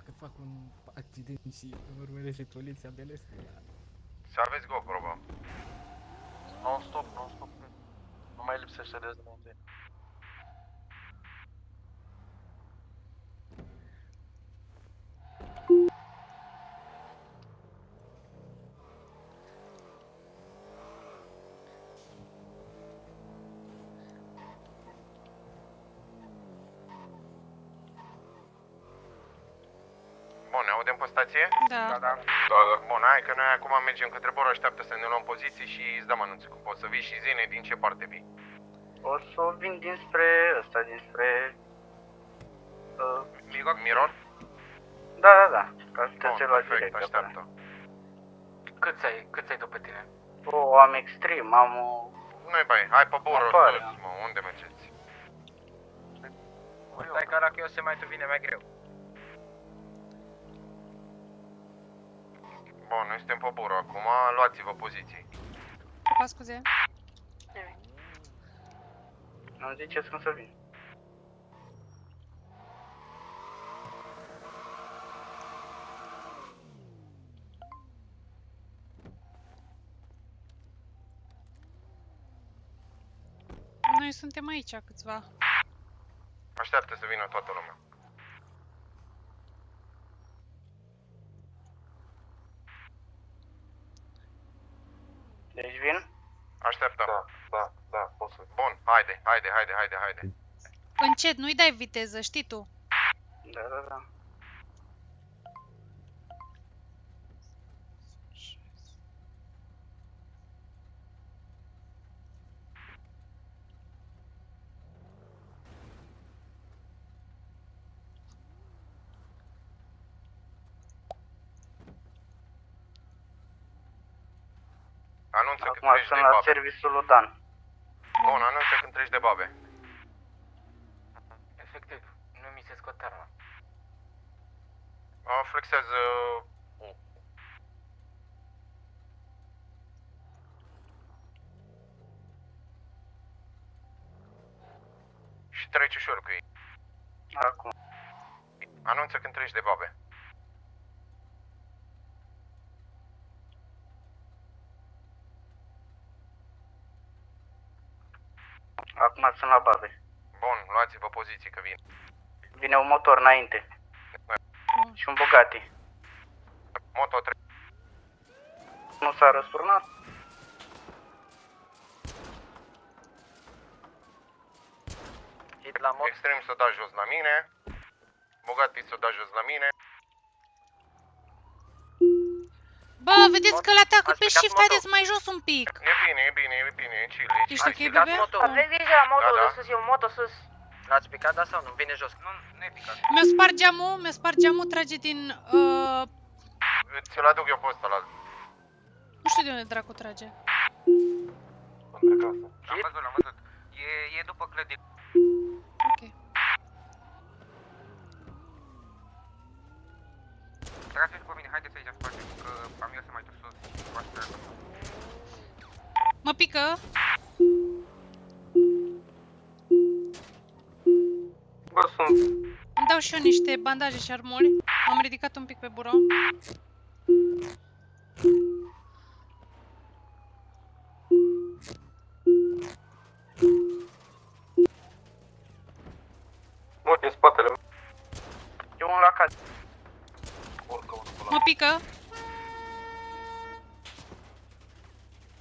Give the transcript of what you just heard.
dacă fac un accident și mă urmărește poliția de lest. Să aveți GoPro, bă. Non-stop, non-stop. Nu mai lipsește de dezmântuire. Bun, ne audem pe stație? Da. Da. Bun, hai că noi acum mergem către Boro, așteaptă să ne luăm poziții și îți dăm anunț cum poți să vii și zine din ce parte vii. O să vin dinspre ăsta, dinspre... Miron? Da, ca să Bun, te lua perfect, direct. așteaptă. Câți ai tu pe tine? O, am extrem, am o... Nu-i bai, hai pe Boro, Motoare. sus, mă, unde mergeți? Stai că dacă eu se mai tu vine mai greu. Bun, noi suntem pe Boro acum, luați-vă poziții. Pa, scuze. Nu ziceți cum să vin. Noi suntem aici câțiva. Așteaptă să vină toată lumea. Deci vin? Așteaptă. Da, poți să... Bun, haide. Încet, nu-i dai viteză, știi tu. Da. Anunță când Acum treci de sunt la babe. serviciul lui Dan. Bun, anunță când treci de babe. Efectiv, nu mi se scoate arma. Flexează... Și treci ușor cu ei. Acum. Anunță când treci de babe. Acum sunt la babe. Bun, luați-vă poziții că vin. Vine un motor înainte. Și un Bugatti. Moto 3. Nu s-a răsturnat? Hit la mod. Extrem s-o da jos la mine. Bugatti s-o da jos la mine. Bă, vedeți că le atacă Ați pe picat shift, motorul? haideți mai jos un pic. E bine, e chill. Ești ok, picat bebe? motorul. Aveți grijă la motorul Da. de sus, e un motor sus. L-ați picat, da sau nu? Vine jos. Nu e picat. Mi-a spart geamul, trage din... Ți-l aduc eu pe ăsta la... nu știu de unde dracu trage. Între casă. L-am văzut. E după clădire. Ok. Trageți pe mine, haideți aici în spate, că am eu să mai duc sus și cu asta. Mă pică. Bă, sunt... Îmi dau și eu niște bandaje și armuri. M-am ridicat un pic pe burou. Mult în spatele meu. E unul la casă. Mă pică.